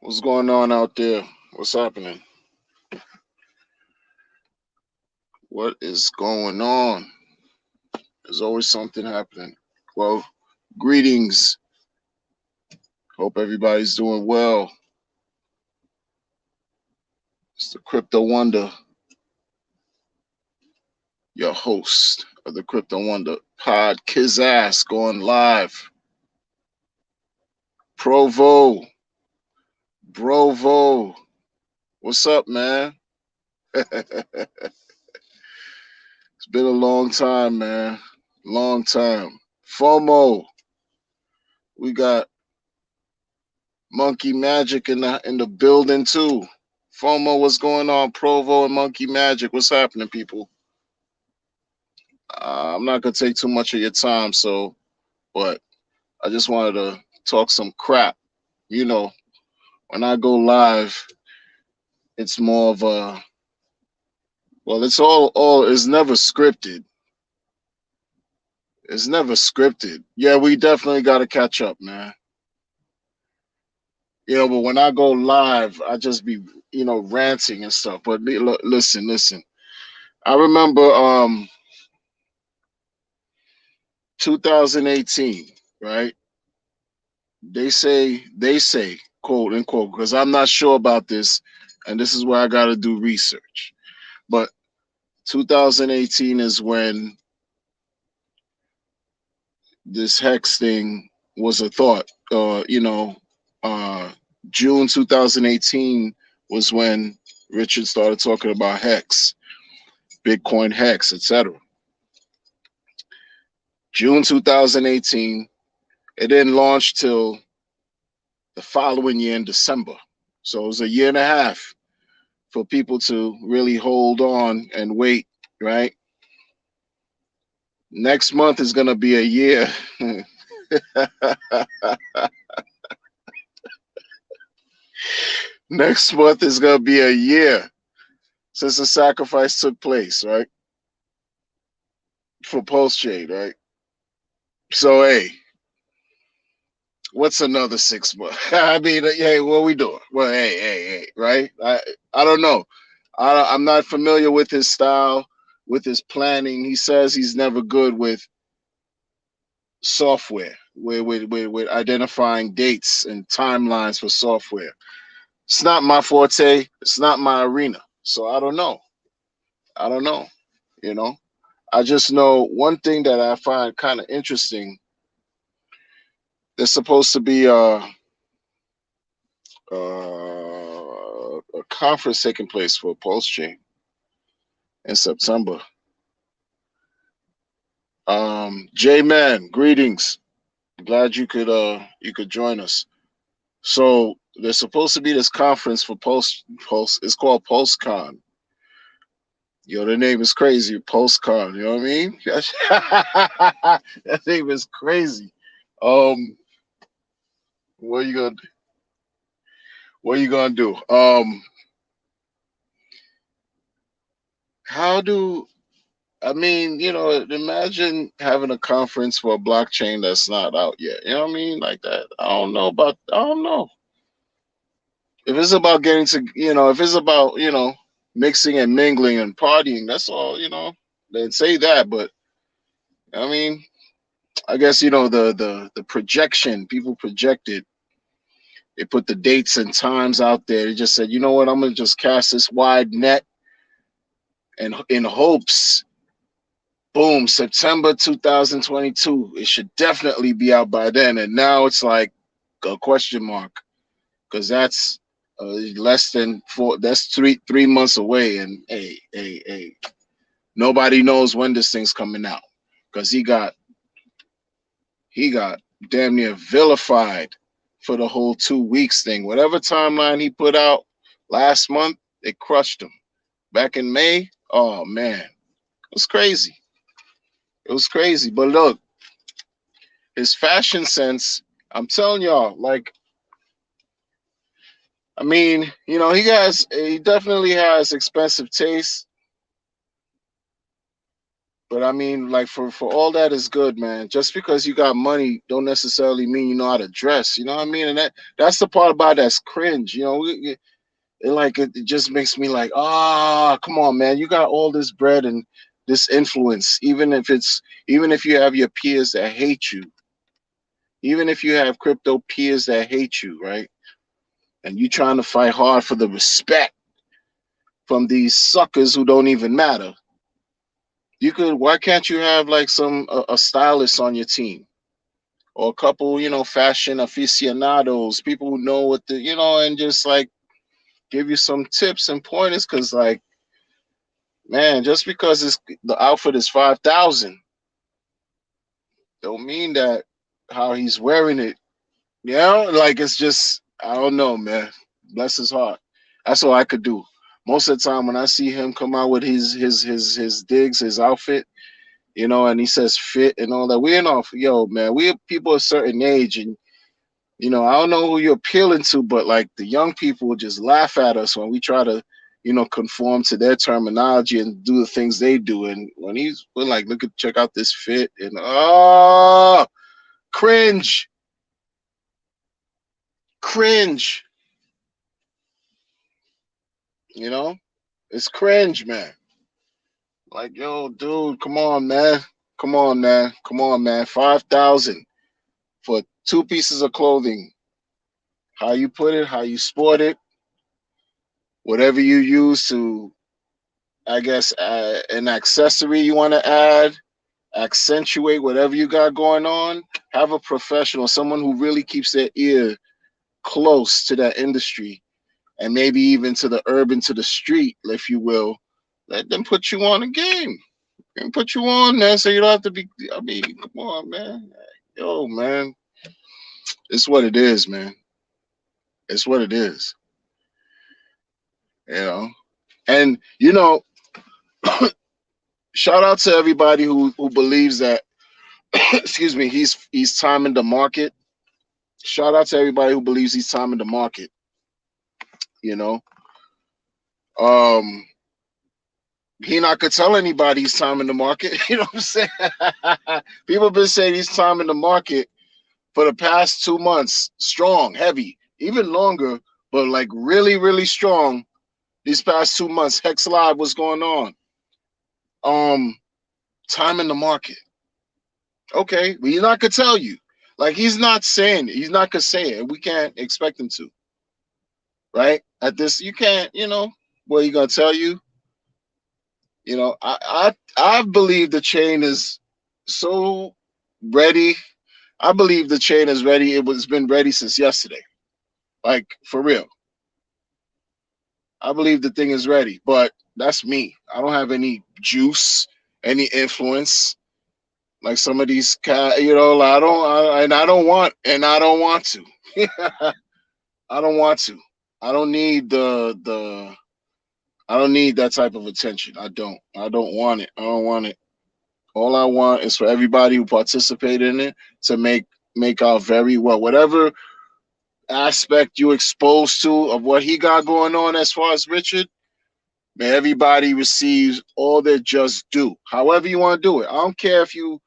What's going on out there? What's happening? What is going on? There's always something happening. Well, greetings. Hope everybody's doing well. It's the Crypto Wonder, your host of the Crypto Wonder Pod, Kizass, going live. Provo, Brovo. What's up, man? It's been a long time, man. Long time. FOMO. We got Monkey Magic in the building too. FOMO, what's going on? Provo and Monkey Magic, what's happening, people? I'm not gonna take too much of your time, but I just wanted to talk some crap. You know, when I go live, it's more of a it's all it's never scripted. It's never scripted. Yeah, we definitely got to catch up, man. But when I go live, I just be ranting and stuff. But listen. I remember 2018, right? They say, quote unquote, because I'm not sure about this, and this is where I got to do research. But 2018 is when this hex thing was a thought. June 2018 was when Richard started talking about hex, Bitcoin hex, etc. June 2018. It didn't launch till the following year in December. So it was a year and a half for people to really hold on and wait, right? Next month is going to be a year. Next month is going to be a year since the sacrifice took place, right? For Pulse Trade, right? So, hey, what's another 6 months? I mean, hey, what are we doing? Well, hey, right? I don't know. I'm not familiar with his style, with his planning. He says he's never good with software, with identifying dates and timelines for software. It's not my forte. It's not my arena. So I don't know. I don't know. You know, I just know one thing that I find kind of interesting. There's supposed to be a conference taking place for Pulse Chain in September. J Man, greetings. Glad you could join us. So there's supposed to be this conference for Pulse. It's called PulseCon. The name is crazy, PulseCon. You know what I mean? That name is crazy. Um, what are you gonna What are you gonna do? How do I mean? Imagine having a conference for a blockchain that's not out yet. You know what I mean? Like that. I don't know. If it's about getting to, if it's about, mixing and mingling and partying, that's all, they'd say that. But I mean, I guess, the projection, people projected, they put the dates and times out there. They just said, you know what, I'm going to just cast this wide net and in hopes, boom, September 2022, it should definitely be out by then. And now it's like a question mark because that's less than four. That's three months away, and hey, nobody knows when this thing's coming out because he got damn near vilified for the whole 2 weeks thing. Whatever timeline he put out last month, it crushed him. Back in May, oh man, it was crazy. It was crazy. But look, his fashion sense, I'm telling y'all, like, I mean, he definitely has expensive taste. But I mean, like for all that is good, man. Just because you got money, don't necessarily mean you know how to dress. You know what I mean? And that's the part about that's cringe. You know, it just makes me like, come on, man. You got all this bread and this influence, even if you have your peers that hate you, even if you have crypto peers that hate you, right? And you trying to fight hard for the respect from these suckers who don't even matter. Why can't you have like a stylist on your team or a couple, fashion aficionados, people who know what and just like give you some tips and pointers? Cause like, man, just because the outfit is 5,000, don't mean that how he's wearing it. Like it's just, I don't know, man. Bless his heart. That's all I could do. Most of the time when I see him come out with his digs, his outfit, and he says fit and all that. We're off, yo, man. We're people a certain age, and I don't know who you're appealing to, but like the young people just laugh at us when we try to, conform to their terminology and do the things they do. And when we're like, check out this fit, and cringe, cringe. You know, it's cringe, man. Like, yo, dude, come on, man. Come on, man. Come on, man. 5,000 for two pieces of clothing. How you put it, how you sport it, whatever you use to, I guess, an accessory you want to add, accentuate whatever you got going on. Have a professional, someone who really keeps their ear close to that industry and maybe even to the urban, to the street, if you will. Let them put you on a game and put you on there so you don't have to be. I mean, come on, man. Yo, man. It's what it is, man. It's what it is. You know. And shout out to everybody who believes that excuse me, he's timing the market. Shout out to everybody who believes he's timing the market, you know. Um he not could tell anybody he's timing the market. You know what I'm saying? People have been saying he's timing the market for the past 2 months, strong, heavy, even longer, but like really, really strong these past 2 months. Hex Live, what's going on? Um, Time in the market. Okay, well, he's not gonna tell you. Like he's not saying it. He's not gonna say it. We can't expect him to, right? At this, you can't. What he gonna tell you? I believe the chain is so ready. I believe the chain is ready. It's been ready since yesterday. Like for real. I believe the thing is ready, but that's me. I don't have any juice, any influence. Like some of these guys, like I don't want, and I don't want to. I don't want to. I don't need I don't need that type of attention. I don't. I don't want it. I don't want it. All I want is for everybody who participated in it to make out very well. Whatever aspect you exposed to of what he got going on as far as Richard, man, everybody receives all their just due. However you want to do it. I don't care if you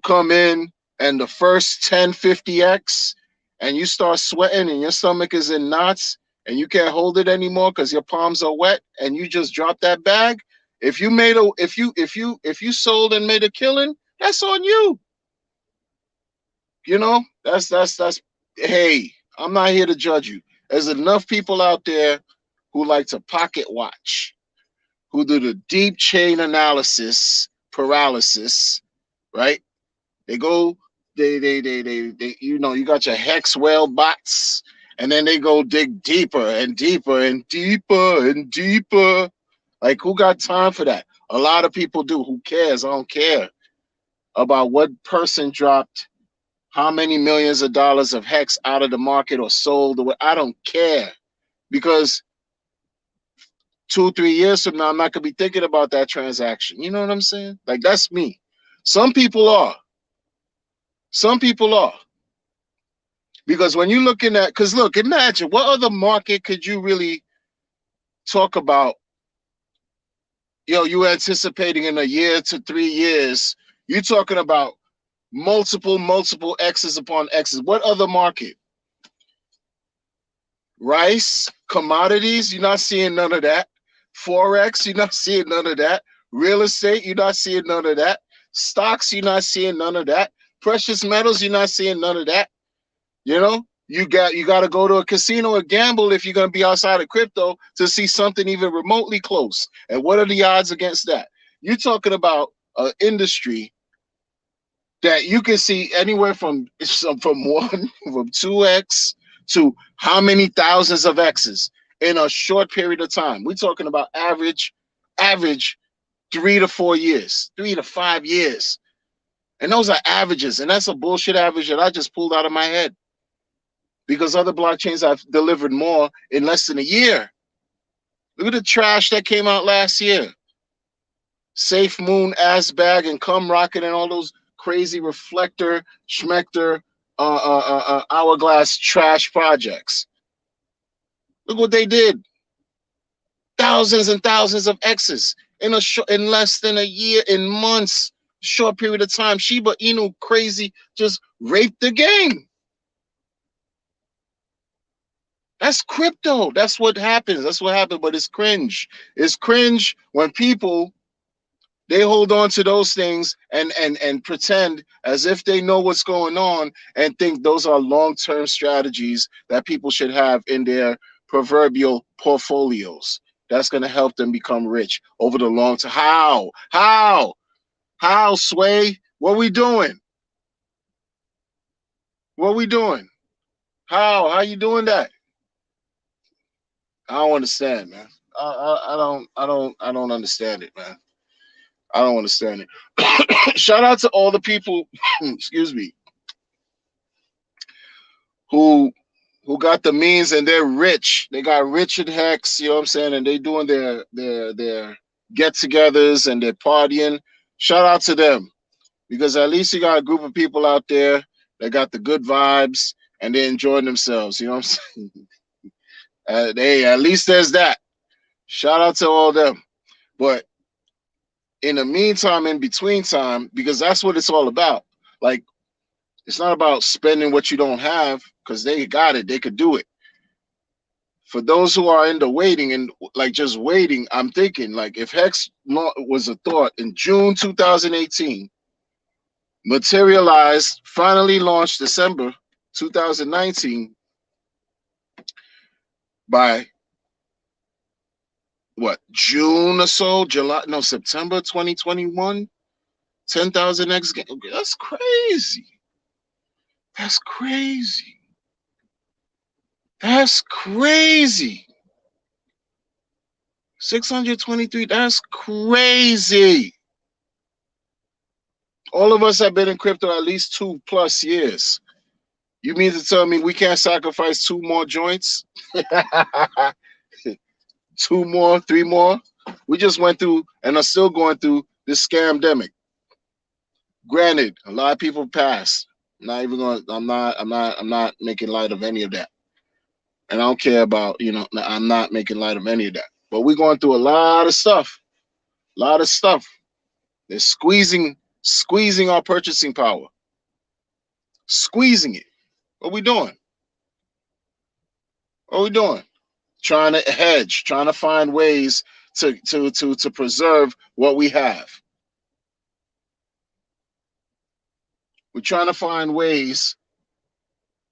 come in and the first 1050x and you start sweating and your stomach is in knots and you can't hold it anymore because your palms are wet and you just drop that bag. If you made a if you sold and made a killing, that's on you. That's hey, I'm not here to judge you. There's enough people out there who like to pocket watch, who do the deep chain analysis paralysis, right? They go, they you got your hex whale bots, and then they go dig deeper and deeper and deeper and deeper. Like, who got time for that? A lot of people do. Who cares? I don't care about what person dropped how many millions of dollars of hex out of the market or sold. I don't care because 2, 3 years from now, I'm not gonna be thinking about that transaction. You know what I'm saying? Like, that's me. Some people are. Some people are. Because when you're looking at, because look, imagine what other market could you really talk about, yo, you anticipating in a year to 3 years, you're talking about multiple X's upon X's. What other market? Rice, commodities, you're not seeing none of that. Forex, you're not seeing none of that. Real estate, you're not seeing none of that. Stocks, you're not seeing none of that. Precious metals, you're not seeing none of that. You know, you got to go to a casino or gamble if you're going to be outside of crypto to see something even remotely close. And what are the odds against that? You're talking about an industry that you can see anywhere from one from 2x to how many thousands of x's in a short period of time. We're talking about average 3 to 4 years, 3 to 5 years. And those are averages. And that's a bullshit average that I just pulled out of my head, because other blockchains have delivered more in less than a year. Look at the trash that came out last year. Safe Moon, Asbag, and Cum Rocket, and all those crazy reflector, schmecter, hourglass trash projects. Look what they did. Thousands and thousands of X's in less than a year, in months, short period of time. Shiba Inu crazy just raped the game. That's crypto. That's what happens. That's what happened. But it's cringe. It's cringe when people, they hold on to those things and pretend as if they know what's going on and think those are long-term strategies that people should have in their proverbial portfolios. That's going to help them become rich over the long term. How, Sway? What we doing? What we doing? How you doing that? I don't understand, man. I don't understand it, man. I don't understand it. Shout out to all the people, excuse me, who got the means and they're rich. They got Richard Hex, you know what I'm saying, and they doing their get-togethers and they're partying. Shout out to them, because at least you got a group of people out there that got the good vibes and they're enjoying themselves. You know what I'm saying? Hey, at least there's that. Shout out to all them. But in the meantime, in between time, because that's what it's all about. Like, it's not about spending what you don't have, because they got it. They could do it. For those who are in the waiting and like just waiting, I'm thinking, like, if Hex was a thought in June 2018, materialized, finally launched December 2019, by what, June or so, July, no, September 2021, 10,000 X game. That's crazy. That's crazy. That's crazy. 623, that's crazy. All of us have been in crypto at least 2+ years. You mean to tell me we can't sacrifice 2 more joints? 2 more, 3 more? We just went through and are still going through this scamdemic. Granted, a lot of people passed. I'm not making light of any of that. And I don't care about, I'm not making light of any of that. But we're going through a lot of stuff. A lot of stuff. They're squeezing our purchasing power. Squeezing it. What we doing? What we doing? Trying to hedge, trying to find ways to preserve what we have. We're trying to find ways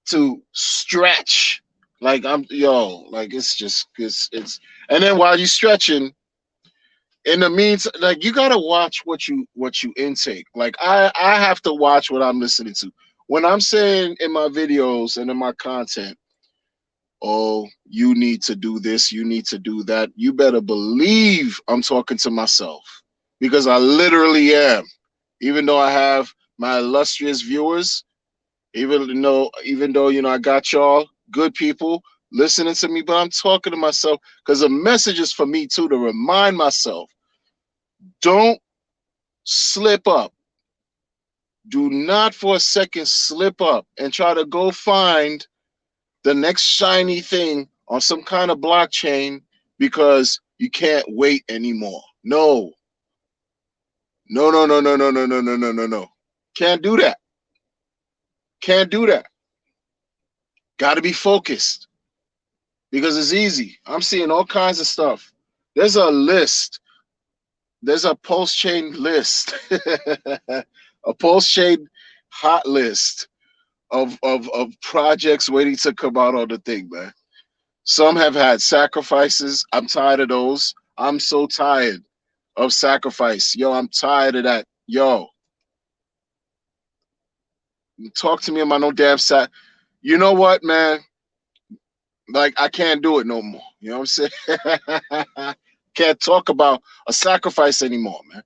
to stretch. Like it's and then while you're stretching, in the meantime, like, you gotta watch what you intake. Like, I have to watch what I'm listening to. When I'm saying in my videos and in my content, oh, you need to do this, you need to do that, you better believe I'm talking to myself, because I literally am. Even though I have my illustrious viewers, even though I got y'all good people listening to me, but I'm talking to myself, because the message is for me too, to remind myself, don't slip up. Do not for a second slip up and try to go find the next shiny thing on some kind of blockchain, because you can't wait anymore. No, no, no, no, no, no, no, no, no, no, no, no. Can't do that. Can't do that. Got to be focused because it's easy. I'm seeing all kinds of stuff. There's a list. There's a post chain list, a post chain hot list of projects waiting to come out on the thing, man. Some have had sacrifices. I'm tired of those. I'm so tired of sacrifice. Yo, I'm tired of that. Yo, talk to me about no damn sac. You know what, man? Like I can't do it no more. You know what I'm saying? Can't talk about a sacrifice anymore, man.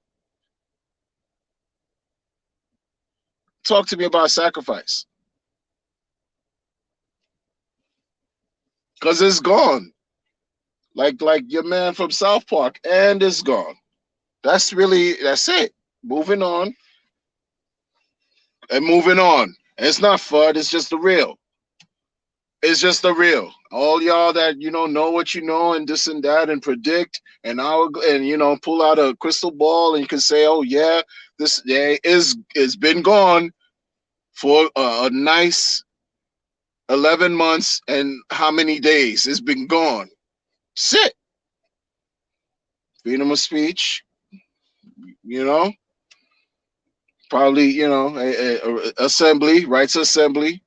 Talk to me about sacrifice. Cause it's gone. Like your man from South Park, and it's gone. That's it. Moving on and moving on. It's not fun. It's just the real. It's just the real. All y'all that know what you know and this and that and predict and pull out a crystal ball and you can say, oh yeah, this day is it's been gone for a nice 11 months and how many days it's been gone. Sit. Freedom of speech. You know, probably assembly, rights of assembly.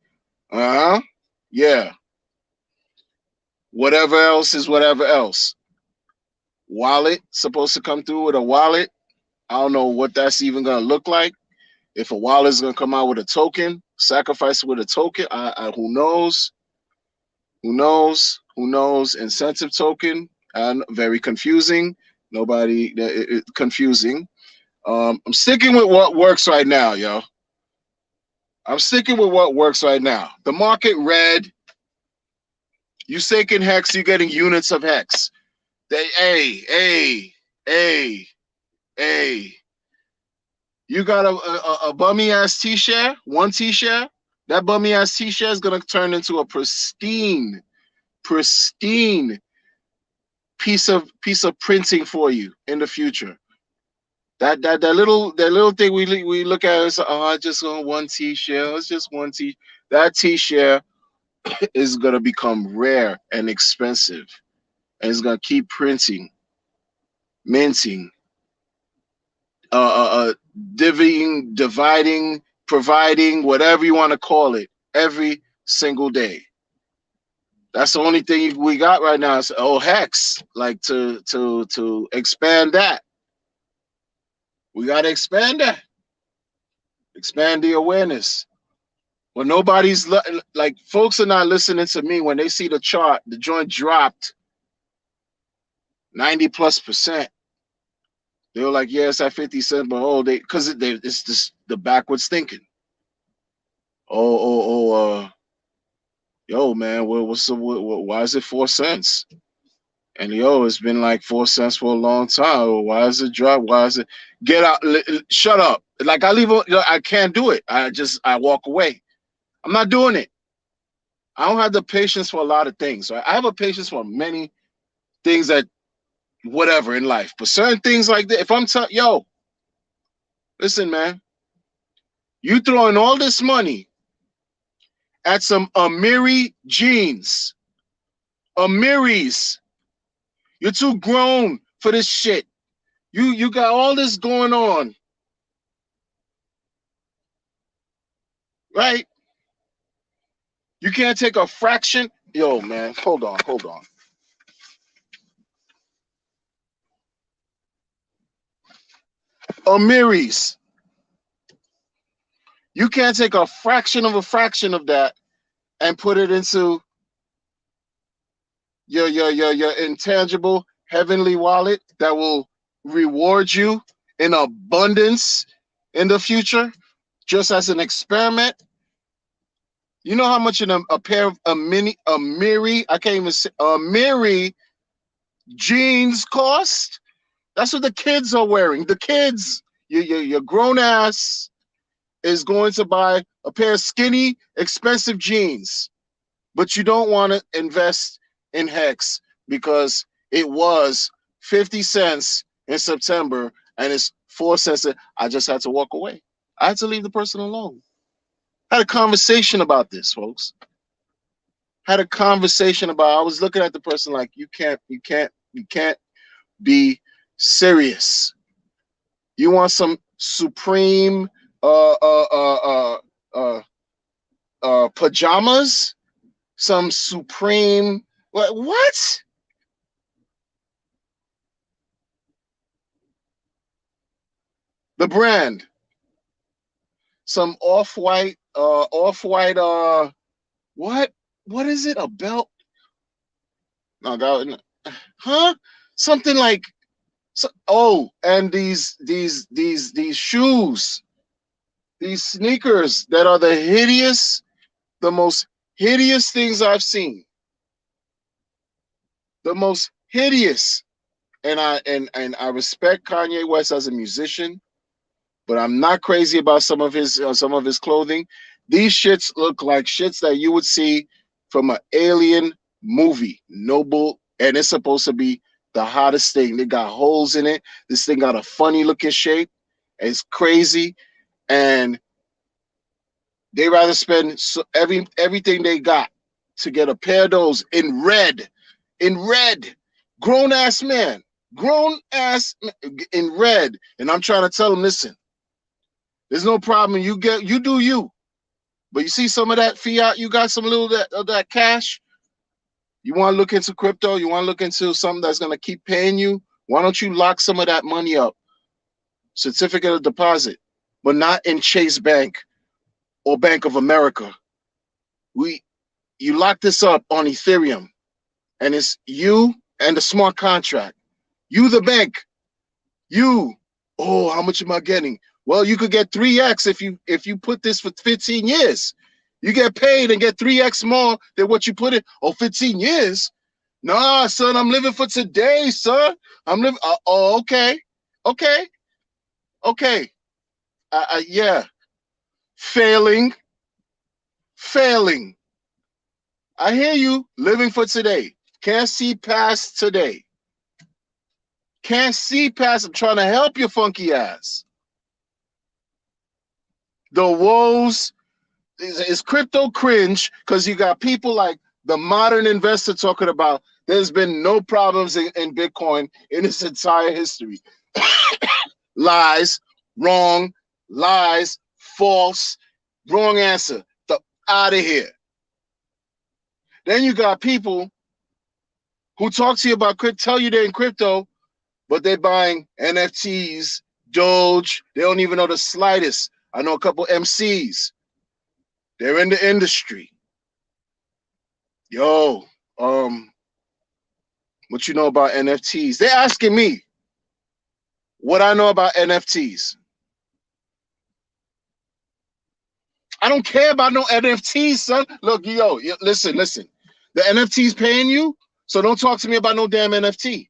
Uh huh. Yeah. Whatever else is whatever else. Wallet supposed to come through with a wallet. I don't know what that's even gonna look like. If a wallet is gonna come out with a token, sacrifice with a token. Who knows? Who knows? Who knows? Incentive token and very confusing. Nobody confusing. I'm sticking with what works right now, yo. I'm sticking with what works right now. The market red. You staking hex, you're getting units of hex. They, hey. You got a bummy ass T share, one T share. That bummy ass T share is gonna turn into a pristine piece of printing for you in the future. That little thing we look at is I just want one T share. It's just one T. That T share is gonna become rare and expensive, and it's gonna keep printing, minting, uh, uh, uh divvying, dividing, providing, whatever you want to call it, every single day. That's the only thing we got right now. Is hex, like to expand that. We gotta expand that, expand the awareness. Well, nobody's like folks are not listening to me when they see the chart. The joint dropped 90+%. They were like, "Yeah, it's at 50 cents," but it's just the backwards thinking. Yo, man, why is it 4 cents? And yo, it's been like 4 cents for a long time. Why is it drop? Why is it get out? Shut up! Like I leave, I can't do it. I walk away. I'm not doing it. I don't have the patience for a lot of things. Right? I have a patience for many things that whatever in life, but certain things like that. If I'm yo, listen, man, you throwing all this money at some Amiri jeans, Amiris. You're too grown for this shit. You got all this going on, right? You can't take a fraction. Yo, man, hold on. Amiris. You can't take a fraction of that and put it into your intangible heavenly wallet that will reward you in abundance in the future, just as an experiment. You know how much in a pair of Amiri, I can't even say Amiri jeans cost? That's what the kids are wearing. The kids, your grown ass is going to buy a pair of skinny, expensive jeans, but you don't want to invest in Hex because it was 50 cents in September and it's 4 cents. I just had to walk away. I had to leave the person alone. Had a conversation about this, folks. Had a conversation about. I was looking at the person like, you can't be serious. You want some supreme uh, pajamas? Some supreme what? The brand. Some off-white what? What is it? A belt? No, that, huh? Something like so, oh, and these shoes, these sneakers that are the most hideous things I've seen. The most hideous. And I respect Kanye West as a musician, but I'm not crazy about some of his clothing. These shits look like shits that you would see from an alien movie. Noble, and it's supposed to be the hottest thing. They got holes in it. This thing got a funny looking shape. It's crazy, and they rather spend everything they got to get a pair of those in red, in red. Grown ass man, grown ass in red, and I'm trying to tell them, listen, there's no problem. You do you. But you see some of that fiat, you got some little of that cash. You want to look into crypto, you want to look into something that's going to keep paying you. Why don't you lock some of that money up? Certificate of deposit, but not in Chase Bank or Bank of America. You lock this up on Ethereum, and it's you and the smart contract. You the bank. You. Oh, how much am I getting? Well, you could get 3x if you put this for 15 years. You get paid and get 3x more than what you put in. Oh, 15 years? Nah, son, I'm living for today, son. I'm living. Oh, okay. Okay. Okay. Yeah. Failing. Failing. I hear you. Living for today. Can't see past today. Can't see past. I'm trying to help your funky ass. The woes is crypto cringe because you got people like the modern investor talking about there's been no problems in Bitcoin in its entire history. Lies, wrong, lies, false, wrong answer. Out of here. Then you got people who talk to you about crypto, tell you they're in crypto, but they're buying NFTs, Doge. They don't even know the slightest. I know a couple MCs. They're in the industry. Yo, what you know about NFTs? They're asking me what I know about NFTs. I don't care about no NFTs, son. Look, listen. The NFT's paying you, so don't talk to me about no damn NFT.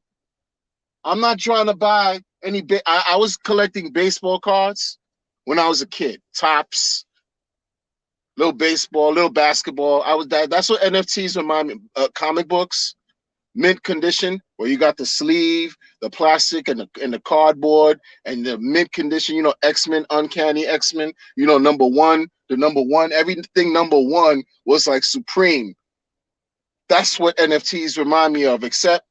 I'm not trying to buy any. I was collecting baseball cards when I was a kid. Tops, little baseball, little basketball. That's what NFTs remind me. Comic books, mint condition, where you got the sleeve, the plastic, and the cardboard, and the mint condition. You know, X-Men, Uncanny X-Men. You know, the number one, everything number one was like supreme. That's what NFTs remind me of. Except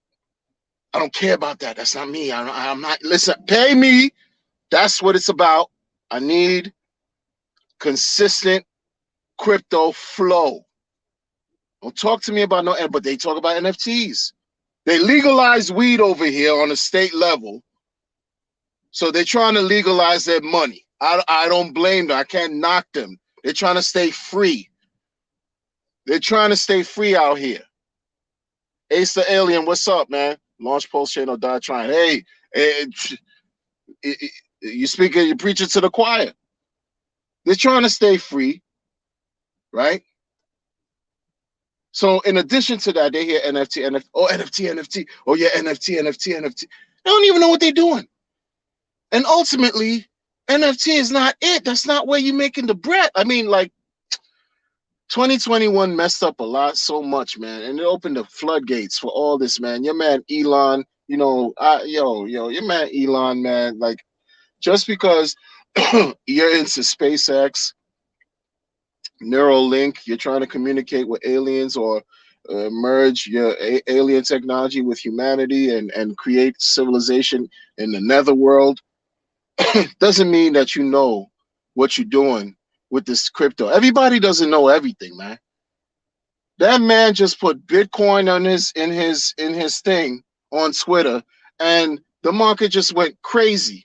I don't care about that. That's not me. I'm not. Listen, pay me. That's what it's about. I need consistent crypto flow. Don't talk to me about no, but they talk about NFTs. They legalize weed over here on a state level. So they're trying to legalize their money. I don't blame them. I can't knock them. They're trying to stay free. They're trying to stay free out here. Ace the Alien, what's up, man? Launch post chain or die trying. Hey, you speaking, you preaching to the choir. They're trying to stay free, right? So in addition to that, they hear NFT, NFT, oh, NFT, NFT, oh yeah, NFT, NFT, NFT. They don't even know what they're doing. And ultimately, NFT is not it. That's not where you're making the bread. I mean, like, 2021 messed up a lot so much, man. And it opened the floodgates for all this, man. Your man Elon Your man Elon, man, like just because you're into SpaceX, Neuralink, you're trying to communicate with aliens or merge your alien technology with humanity and create civilization in the netherworld, doesn't mean that you know what you're doing with this crypto. Everybody doesn't know everything, man. That man just put Bitcoin on his thing on Twitter, and the market just went crazy.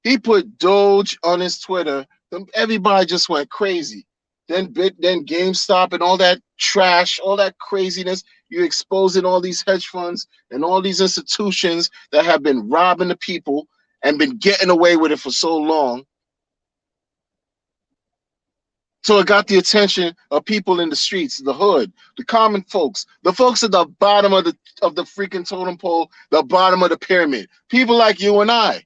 He put Doge on his Twitter. Everybody just went crazy. Then GameStop and all that trash, all that craziness. You exposing all these hedge funds and all these institutions that have been robbing the people and been getting away with it for so long. So it got the attention of people in the streets, the hood, the common folks, the folks at the bottom of the freaking totem pole, the bottom of the pyramid. People like you and I.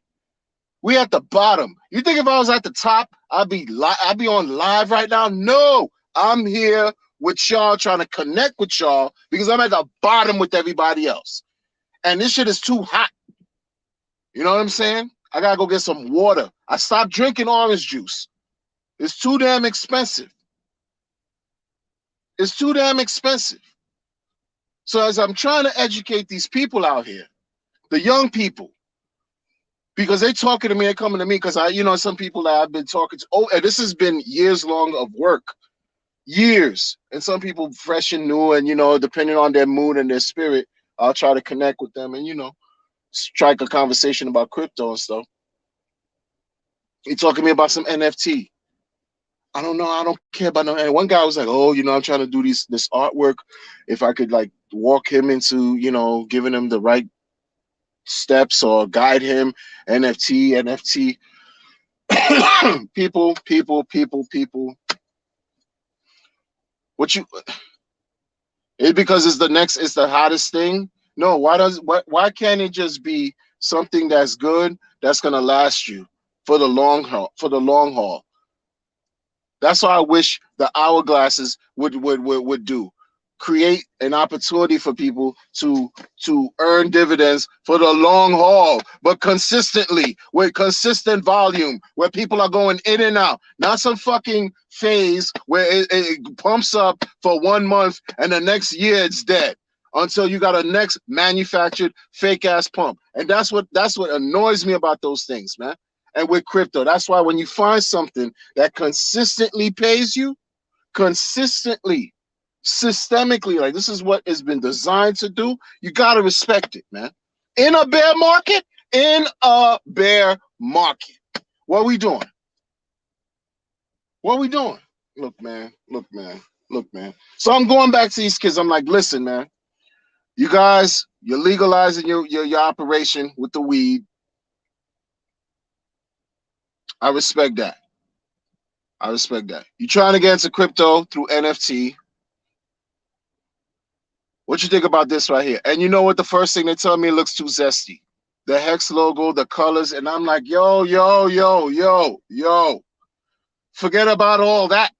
We at the bottom. You think if I was at the top, I'd be on live right now? No, I'm here with y'all, trying to connect with y'all because I'm at the bottom with everybody else. And this shit is too hot. You know what I'm saying? I gotta go get some water. I stopped drinking orange juice. It's too damn expensive. It's too damn expensive. So as I'm trying to educate these people out here, the young people, because they talking to me, they're coming to me because some people that I've been talking to. Oh, and this has been years long of work, years. And some people fresh and new, and depending on their mood and their spirit, I'll try to connect with them and strike a conversation about crypto and stuff. He talking to me about some NFT. I don't know. I don't care about no. And one guy was like, "Oh, I'm trying to do this artwork. If I could like walk him into, giving him the right steps or guide him, NFT." People. What you? It because it's the hottest thing. No, why can't it just be something that's good that's gonna last you for the long haul? For the long haul. That's what I wish the hourglasses would do. Create an opportunity for people to earn dividends for the long haul, but consistently with consistent volume, where people are going in and out, not some fucking phase where it pumps up for 1 month and the next year it's dead until you got a next manufactured fake ass pump. And that's what annoys me about those things, man. And with crypto, that's why when you find something that consistently pays you, consistently, systemically, like this is what it's been designed to do, you got to respect it, man. In a bear market, what are we doing? What are we doing? Look, man. So I'm going back to these kids. I'm like, listen, man, you guys, you're legalizing your operation with the weed. I respect that. You trying to get into crypto through NFT. What you think about this right here? And you know what? The first thing they tell me, it looks too zesty. The hex logo, the colors, and I'm like, yo. Forget about all that.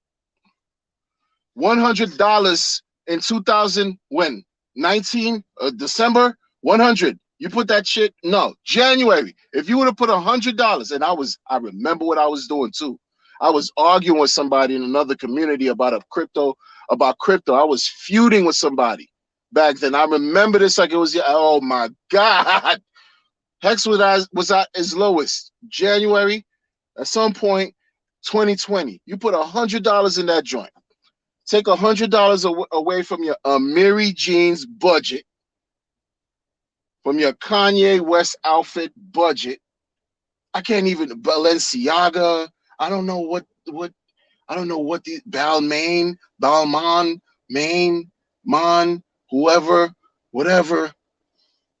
$100 in 2000 when 19 December 100. You put that shit no January. If you would have put $100, and I remember what I was doing too. I was arguing with somebody in another community about crypto. I was feuding with somebody back then. I remember this like it was. Oh my god, Hex was at its lowest January at some point 2020. You put $100 in that joint. Take $100 away from your Amiri jeans budget, from your Kanye West outfit budget. I can't even Balenciaga. I don't know what the Balmain, whoever, whatever,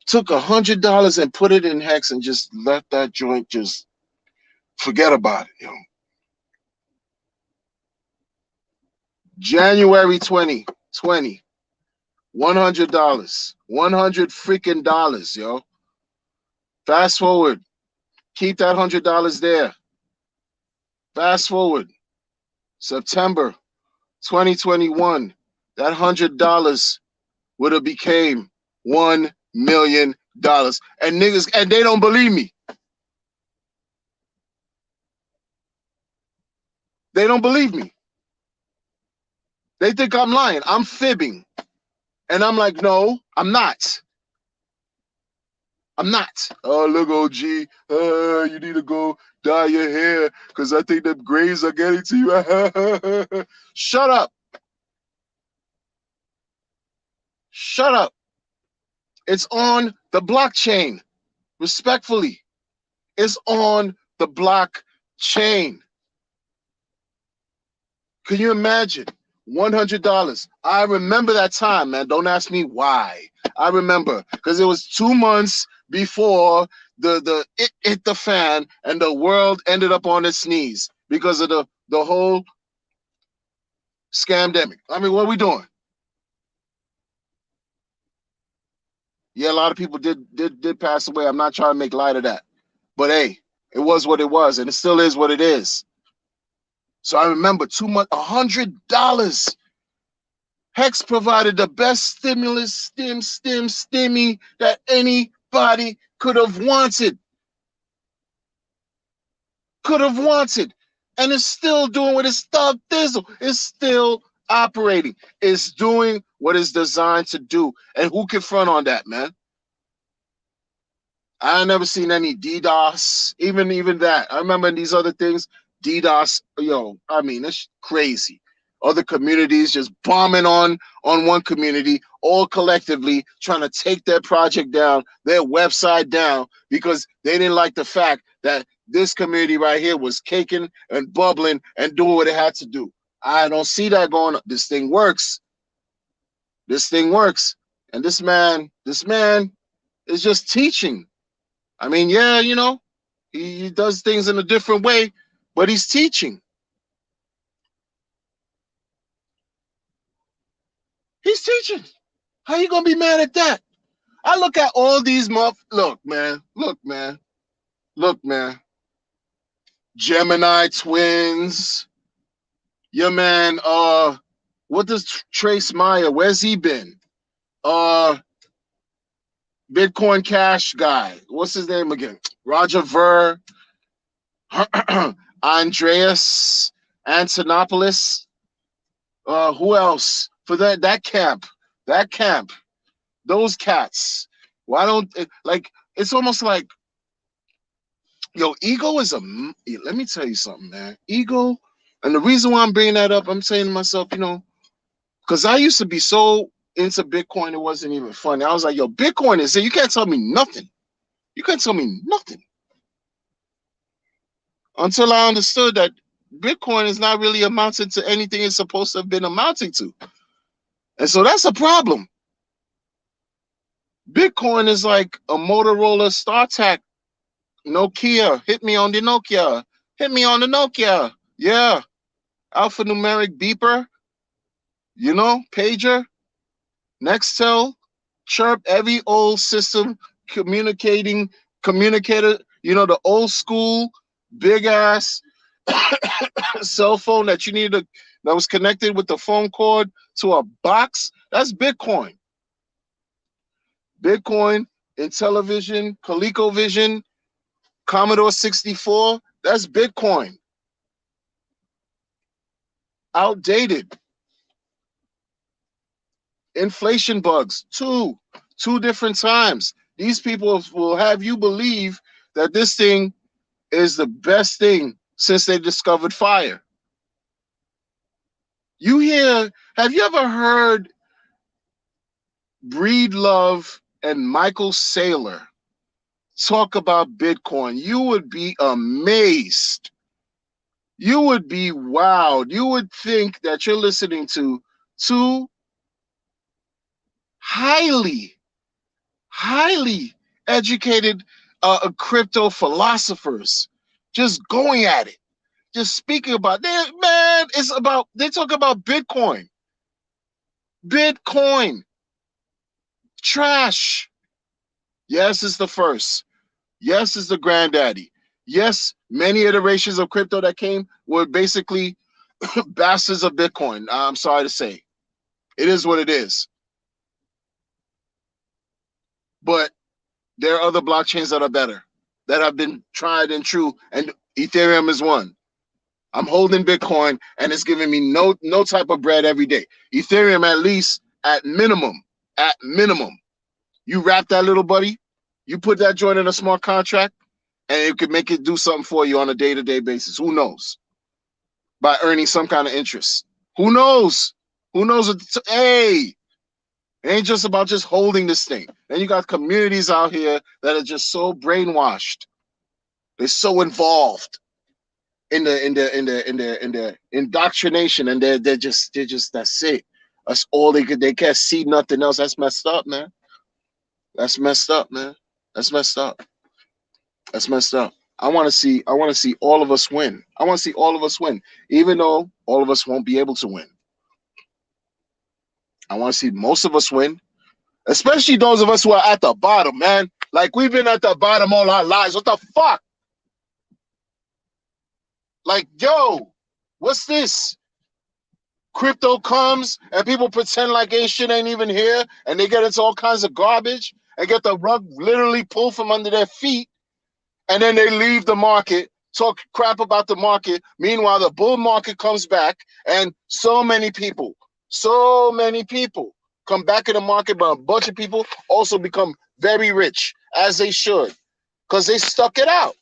took $100 and put it in Hex and just let that joint just forget about it, January 2020, $100, $100 yo. Fast forward, keep that $100 there. Fast forward, September 2021, that $100 would have became $1 million. And niggas, and they don't believe me. They don't believe me. They think I'm lying. I'm fibbing. And I'm like, no, I'm not. I'm not. Oh, look, OG, you need to go dye your hair because I think the grays are getting to you. Shut up. Shut up. It's on the blockchain. Respectfully, it's on the blockchain. Can you imagine? $100. I remember that time, man. Don't ask me why. I remember because it was 2 months before it hit the fan and the world ended up on its knees because of the whole scamdemic. I mean, what are we doing? Yeah, a lot of people did pass away. I'm not trying to make light of that, but hey, it was what it was, and it still is what it is. So I remember 2 months, $100. Hex provided the best stimulus, stimmy that anybody could have wanted. And it's still doing what it's stuff thizzle. It's still operating. It's doing what it's designed to do. And who can front on that, man? I never seen any DDoS, even that. I remember these other things, DDoS, I mean, it's crazy. Other communities just bombing on one community, all collectively trying to take their project down, their website down, because they didn't like the fact that this community right here was caking and bubbling and doing what it had to do. I don't see that going on. This thing works. This thing works. And this man is just teaching. I mean, yeah, he does things in a different way, but he's teaching. He's teaching. How you gonna be mad at that? I look at all these look, man. Gemini twins. Your man, what does Trace Meyer? Where's he been? Bitcoin Cash guy. What's his name again? Roger Ver. Andreas Antonopoulos. Who else? For that camp. Those cats. Why don't it's almost like ego is let me tell you something, man. Ego, and the reason why I'm bringing that up, I'm saying to myself, because I used to be so into Bitcoin, it wasn't even funny. I was like, Bitcoin is it. You can't tell me nothing. You can't tell me nothing. Until I understood that Bitcoin is not really amounting to anything it's supposed to have been amounting to. And so that's a problem. Bitcoin is like a Motorola StarTAC Nokia. Hit me on the Nokia. Yeah. Alphanumeric beeper. Pager. Nextel. Chirp. Every old system communicator. The old school big ass cell phone that that was connected with the phone cord to a box. That's Bitcoin. Bitcoin, Intellivision, ColecoVision, Commodore 64, that's Bitcoin. Outdated. Inflation bugs, two different times. These people will have you believe that this thing is the best thing since they discovered fire. Have you ever heard Breedlove and Michael Saylor talk about Bitcoin? You would be amazed. You would be wowed. You would think that you're listening to two highly educated crypto philosophers just going at it, just speaking about that. Man, they talk about Bitcoin. Trash. Yes, it's the first. Yes, it's the granddaddy. Yes, many iterations of crypto that came were basically bastards of Bitcoin. I'm sorry to say. It is what it is. But There are other blockchains that are better, that have been tried and true, and Ethereum is one. I'm holding Bitcoin, and it's giving me no type of bread every day. Ethereum, at least, at minimum, you wrap that little buddy, you put that joint in a smart contract, and it could make it do something for you on a day-to-day basis. Who knows? By earning some kind of interest. Who knows? Who knows? Hey, it ain't just about just holding this thing. Then you got communities out here that are just so brainwashed. They're so involved in the indoctrination, and they're just that's it. That's all they can't see nothing else. That's messed up, man. That's messed up, man. That's messed up. That's messed up. I want to see all of us win. I want to see all of us win, even though all of us won't be able to win. I want to see most of us win, especially those of us who are at the bottom, man. Like, we've been at the bottom all our lives. What the fuck? Like, yo, what's this? Crypto comes and people pretend like shit ain't even here, and they get into all kinds of garbage and get the rug literally pulled from under their feet, and then they leave the market, talk crap about the market. Meanwhile, the bull market comes back, and so many people come back in the market, but a bunch of people also become very rich, as they should, because they stuck it out.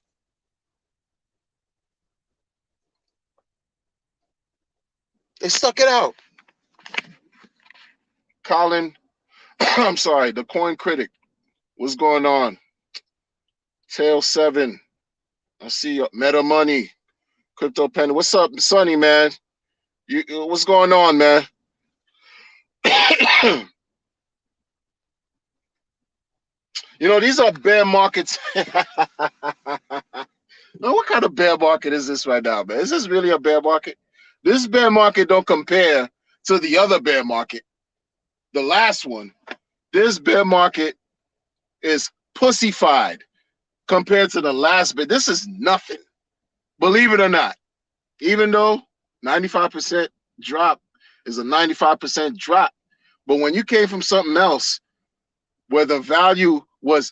They stuck it out. Colin, I'm sorry, the coin critic. What's going on? Tail 7. I see you. Meta Money. Crypto Penny. What's up, Sonny, man? What's going on, man? These are bear markets. Now, what kind of bear market is this right now, man? Is this really a bear market? This bear market don't compare to the other bear market, the last one. This bear market is pussified compared to the last bear. This is nothing. Believe it or not. Even though 95% drop is a 95% drop. But when you came from something else where the value was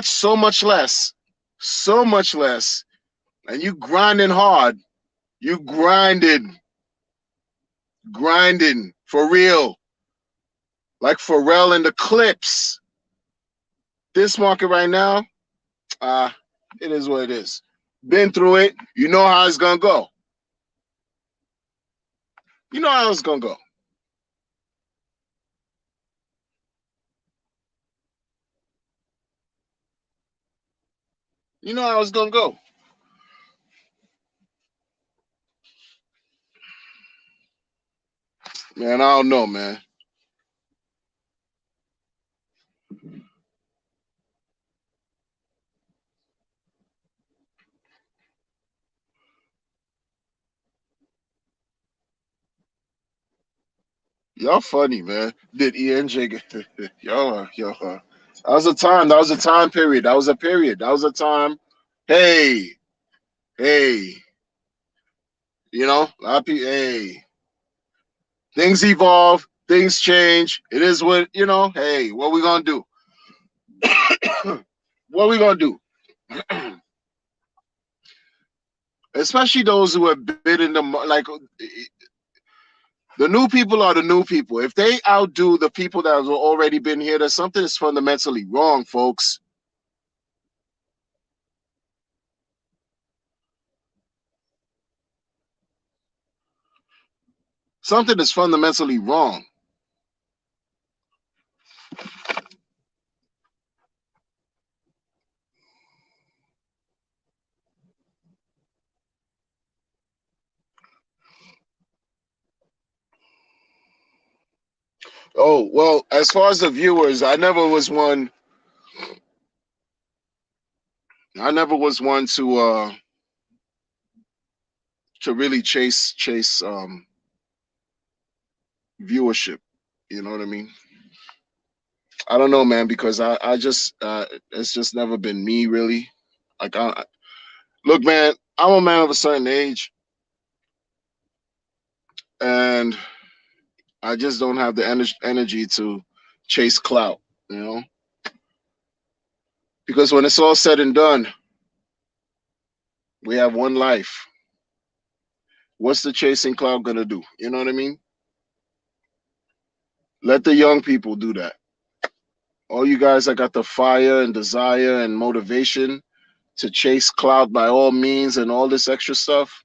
so much less, and you grinding hard, you grinding for real, like Pharrell and the Clips. This market right now, it is what it is. Been through it. You know how it's gonna go. You know how it's gonna go. You know how it's gonna go. Man, I don't know, man. Y'all funny, man. Did ENJ get y'all? That was a time. That was a time period. That was a period. That was a time. Hey, hey, a lot of people. Hey, things evolve. Things change. It is what. Hey, what we gonna do? What we gonna do? Especially those who have been in like the new people are the new people. If they outdo the people that have already been here, there's something that's fundamentally wrong, folks. Something is fundamentally wrong. Oh, well, as far as the viewers, I never was one to really chase viewership. You know what I mean? I don't know, man, because I just it's just never been me, really. Like, look, man, I'm a man of a certain age, and I just don't have the energy to chase clout. You know, Because when it's all said and done, we have one life. What's the chasing cloud gonna do? You know what I mean? Let the young people do that. All you guys that got the fire and desire and motivation to chase cloud by all means and all this extra stuff,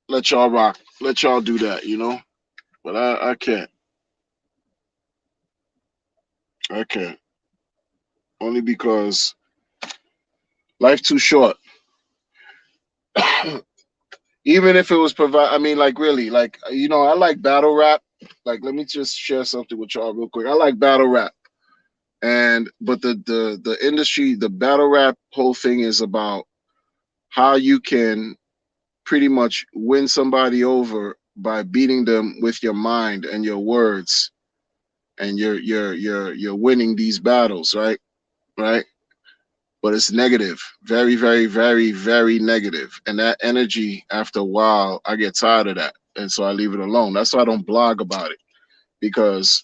let y'all rock. Let y'all do that, you know? But I can't. I can't. Only because life too short. Even if it was provide, I mean, like really, like I like battle rap. Like, let me just share something with y'all real quick. I like battle rap, and but the industry, the battle rap whole thing is about how you can pretty much win somebody over by beating them with your mind and your words, and you're winning these battles, right? Right? But it's negative, very, very, very, very negative. And that energy, after a while, I get tired of that, and so I leave it alone. That's why I don't blog about it, because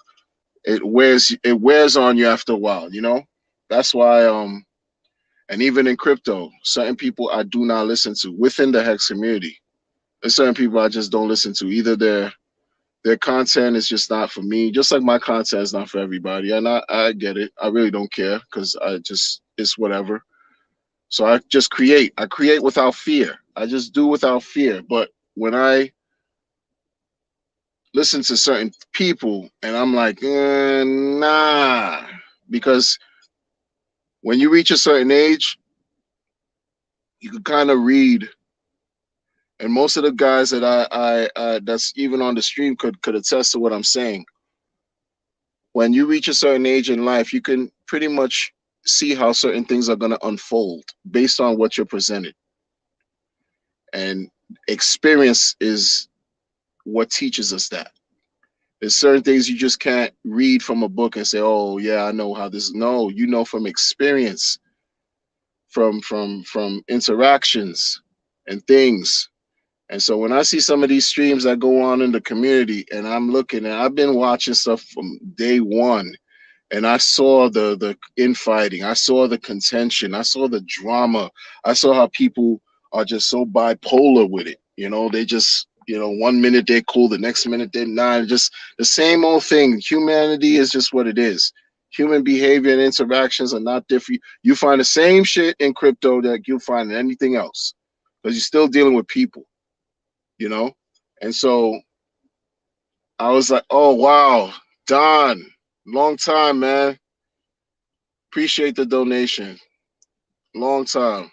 it wears on you after a while. That's why and even in crypto, certain people I do not listen to within the Hex community. There's certain people I just don't listen to. Either their content is just not for me, just like my content is not for everybody. And I get it. I really don't care, because it's whatever. So I just create. I create without fear. I just do without fear. But when I listen to certain people, and I'm like, nah, because when you reach a certain age, you can kind of read. And most of the guys that I that's even on the stream could attest to what I'm saying. When you reach a certain age in life, you can pretty much see how certain things are going to unfold based on what you're presented. And experience is what teaches us that. There's certain things you just can't read from a book and say, "Oh yeah, I know how this." No, you know from experience, from interactions and things. And so when I see some of these streams that go on in the community, and I'm looking, and I've been watching stuff from day one, and I saw the infighting, I saw the contention, I saw the drama, I saw how people are just so bipolar with it. They just, 1 minute they're cool, the next minute they're not. Just the same old thing. Humanity is just what it is. Human behavior and interactions are not different. You find the same shit in crypto that you'll find in anything else, because you're still dealing with people, you know? And so I was like, oh wow, Don, long time, man. Appreciate the donation. Long time.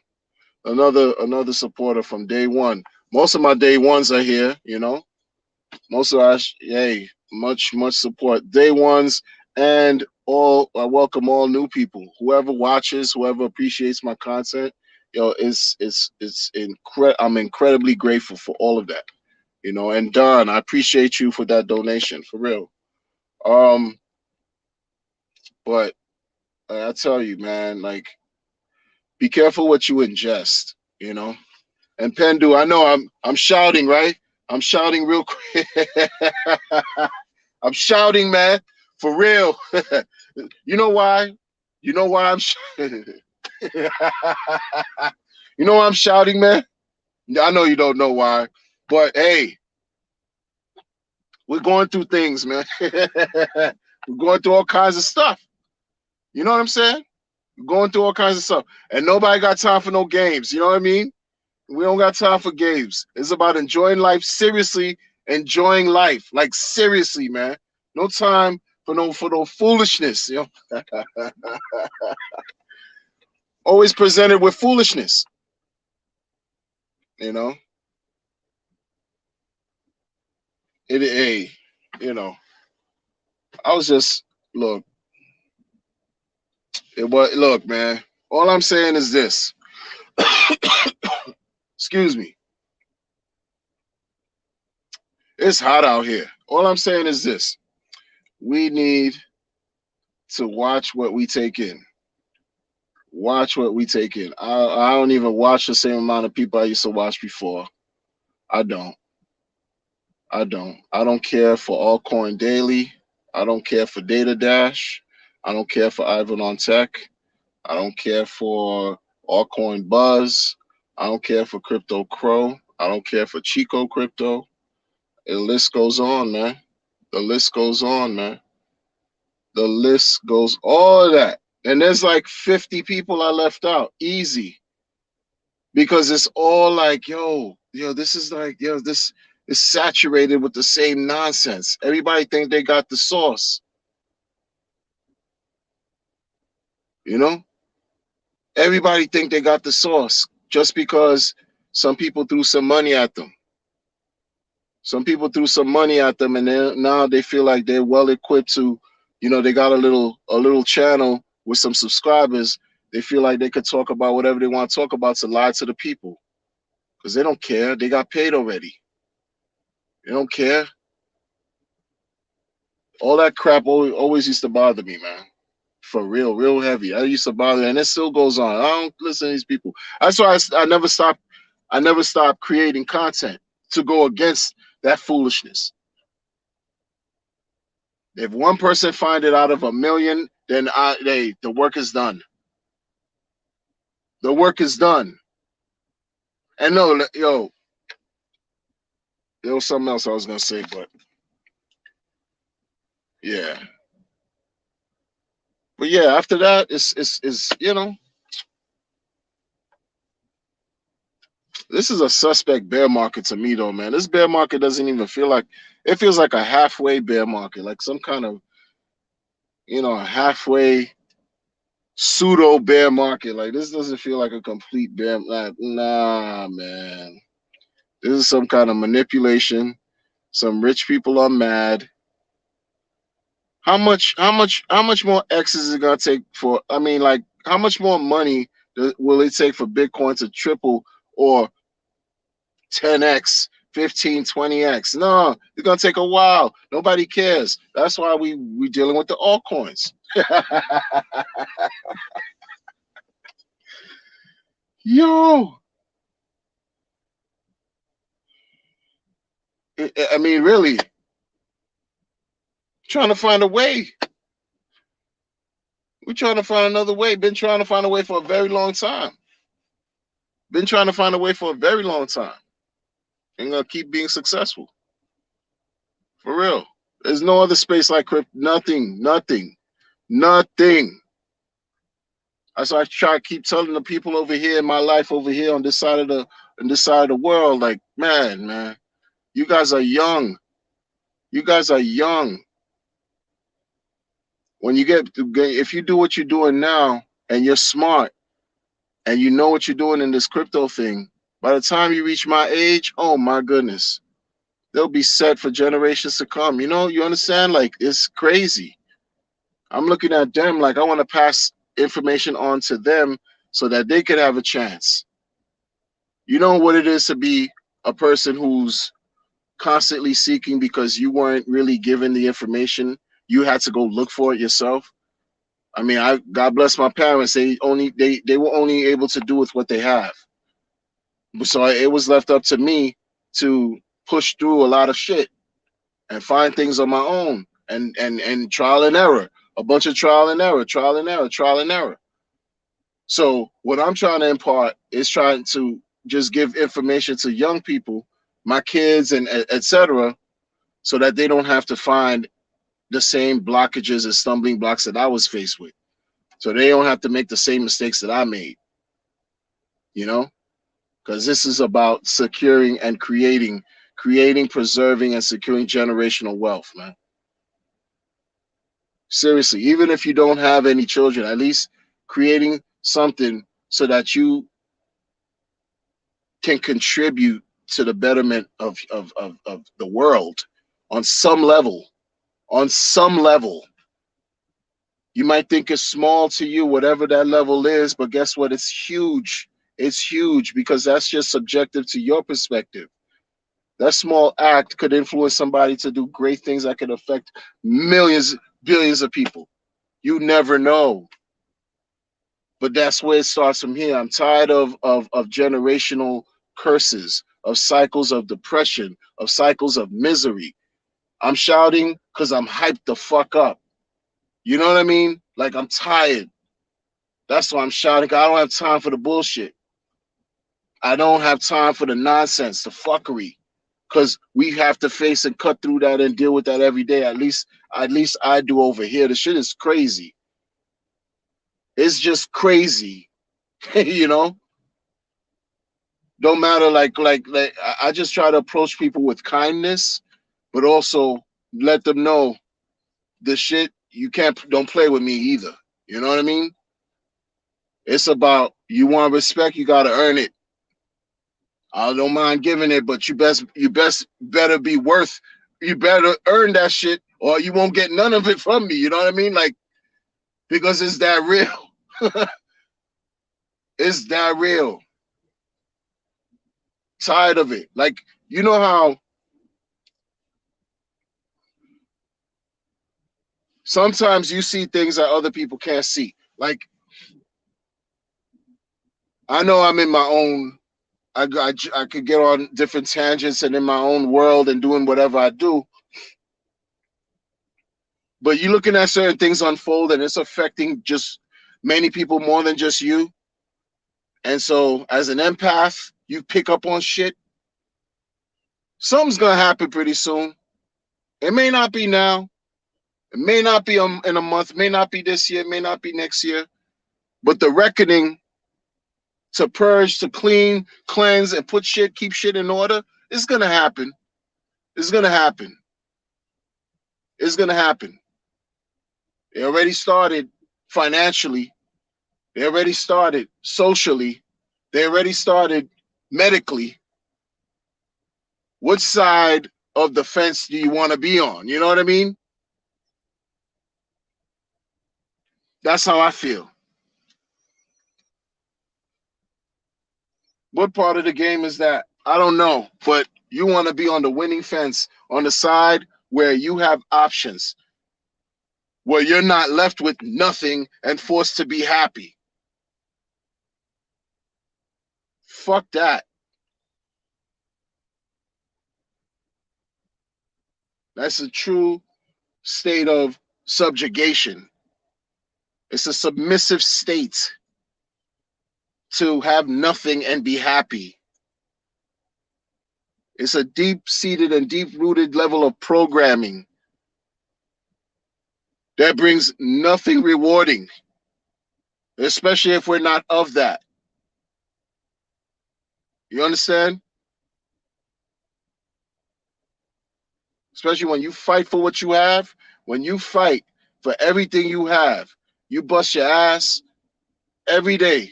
Another supporter from day one. Most of my day ones are here. Most of us, hey, much support. Day ones, and all I welcome all new people. Whoever watches, whoever appreciates my content, it's I'm incredibly grateful for all of that. And Don, I appreciate you for that donation, for real. Um, but I tell you, man, like, be careful what you ingest, you know. And Pendu, I know I'm shouting, right? I'm shouting real quick. I'm shouting, man, for real. You know why? You know why you know why I'm shouting, man? I know you don't know why, but hey, we're going through things, man. We're going through all kinds of stuff. You know what I'm saying? We're going through all kinds of stuff, and nobody got time for no games. You know what I mean? We don't got time for games. It's about enjoying life seriously, enjoying life like seriously, man. No time for no foolishness. Always presented with foolishness. You know, a you know. I was just look. Look, man. All I'm saying is this. Excuse me. It's hot out here. All I'm saying is this. We need to watch what we take in. Watch what we take in. I don't even watch the same amount of people I used to watch before. I don't. I don't. I don't care for Altcoin Daily. I don't care for Data Dash. I don't care for Ivan on Tech. I don't care for altcoin buzz. I don't care for crypto crow. I don't care for Chico crypto. The list goes on, man. The list goes on, man. The list goes all of that. And there's like 50 people I left out. Easy. Because it's all like, yo, this is like, this is saturated with the same nonsense. Everybody think they got the sauce, you know? Everybody think they got the sauce just because some people threw some money at them. Some people threw some money at them, and now they feel like they're well equipped to, they got a little channel with some subscribers. They feel like they could talk about whatever they want to talk about to lie to the people because they don't care. They got paid already. They don't care. All that crap always used to bother me, man. For real, real heavy. I used to bother, and it still goes on. I don't listen to these people. That's why I never stop. I never stop creating content to go against that foolishness. If one person find it out of a million, then the work is done. The work is done. And no, there was something else I was gonna say, but yeah. But yeah, after that, it's this is a suspect bear market to me, though, man. This bear market doesn't even feel like it feels like a halfway bear market, like some kind of halfway pseudo bear market. Like this doesn't feel like a complete bear. Like, nah, man. This is some kind of manipulation. Some rich people are mad. How much more X is it gonna take for? I mean, like, how much more money will it take for Bitcoin to triple or 10x, 15, 20x? No, it's gonna take a while. Nobody cares. That's why we dealing with the altcoins. Yo, I mean, really, trying to find a way. We're trying to find another way. Been trying to find a way for a very long time. Been trying to find a way for a very long time. And gonna keep being successful. For real. There's no other space like crypto. Nothing, nothing, nothing. That's why I try to keep telling the people over here in my life over here on this side of the world, like, man, you guys are young. You guys are young. When you if you do what you're doing now and you're smart and you know what you're doing in this crypto thing, by the time you reach my age, oh my goodness, they'll be set for generations to come. You understand? Like, it's crazy. I'm looking at them like I want to pass information on to them so that they could have a chance. You know what it is to be a person who's constantly seeking because you weren't really given the information. You had to go look for it yourself. I mean, God bless my parents. They were only able to do with what they have. So it was left up to me to push through a lot of shit and find things on my own and trial and error. A bunch of trial and error, trial and error, trial and error. So what I'm trying to impart is trying to just give information to young people, my kids and etc., so that they don't have to find the same blockages and stumbling blocks that I was faced with. So they don't have to make the same mistakes that I made, you know? Because this is about securing and creating, preserving, and securing generational wealth, man. Seriously, even if you don't have any children, at least creating something so that you can contribute to the betterment of the world on some level. On some level. You might think it's small to you, whatever that level is, but guess what? It's huge. It's huge because that's just subjective to your perspective. That small act could influence somebody to do great things that could affect millions, billions of people. You never know. But that's where it starts from here. I'm tired of generational curses, of cycles of depression, of cycles of misery. I'm shouting because I'm hyped the fuck up. You know what I mean? Like, I'm tired. That's why I'm shouting. I don't have time for the bullshit. I don't have time for the nonsense, the fuckery, because we have to face and cut through that and deal with that every day. At least I do over here. The shit is crazy. It's just crazy, you know. Don't matter. Like I just try to approach people with kindness, but also let them know the shit you can't don't play with me either. You know what I mean? It's about you want respect, you gotta earn it. I don't mind giving it, but you best better be worth. You better earn that shit, or you won't get none of it from me. You know what I mean? Like because it's that real. It's that real. Tired of it. Like you know how sometimes you see things that other people can't see. Like I know I'm in my own. I could get on different tangents and in my own world and doing whatever I do. But you're looking at certain things unfold and it's affecting just many people more than just you. And so, as an empath, you pick up on shit. Something's gonna happen pretty soon. It may not be now. It may not be in a month. It may not be this year. It may not be next year. But the reckoning to purge, to clean, cleanse, and put shit, keep shit in order, it's gonna happen. It's gonna happen. It's gonna happen. They already started financially. They already started socially. They already started medically. Which side of the fence do you want to be on? You know what I mean? That's how I feel. What part of the game is that? I don't know, but you want to be on the winning fence, on the side where you have options, where you're not left with nothing and forced to be happy. Fuck that. That's a true state of subjugation. It's a submissive state to have nothing and be happy. It's a deep seated and deep rooted level of programming that brings nothing rewarding, especially if we're not of that. You understand? Especially when you fight for what you have, when you fight for everything you have, you bust your ass every day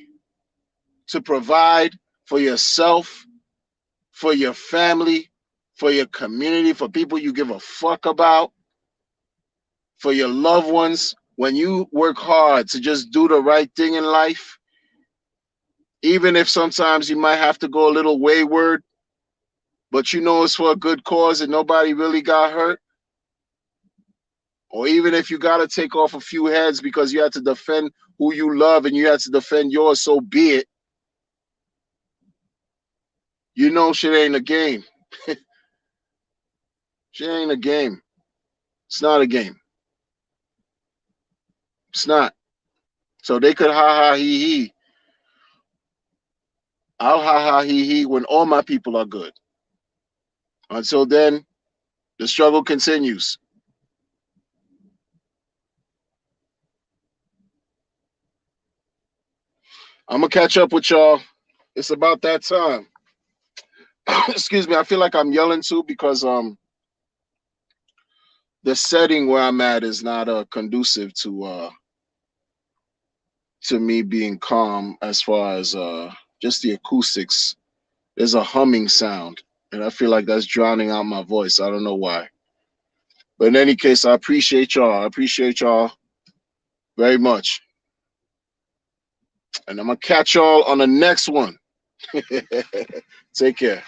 to provide for yourself, for your family, for your community, for people you give a fuck about, for your loved ones. When you work hard to just do the right thing in life, even if sometimes you might have to go a little wayward, but you know it's for a good cause and nobody really got hurt, or even if you got to take off a few heads because you had to defend who you love and you had to defend yours, so be it. You know shit ain't a game. Shit ain't a game. It's not a game. It's not. So they could ha ha he he. I'll ha ha he he when all my people are good. Until then, the struggle continues. I'm gonna catch up with y'all. It's about that time. Excuse me. I feel like I'm yelling too because the setting where I'm at is not conducive to me being calm as far as just the acoustics. There's a humming sound, and I feel like that's drowning out my voice. I don't know why. But in any case, I appreciate y'all. I appreciate y'all very much. And I'm gonna catch y'all on the next one. Take care.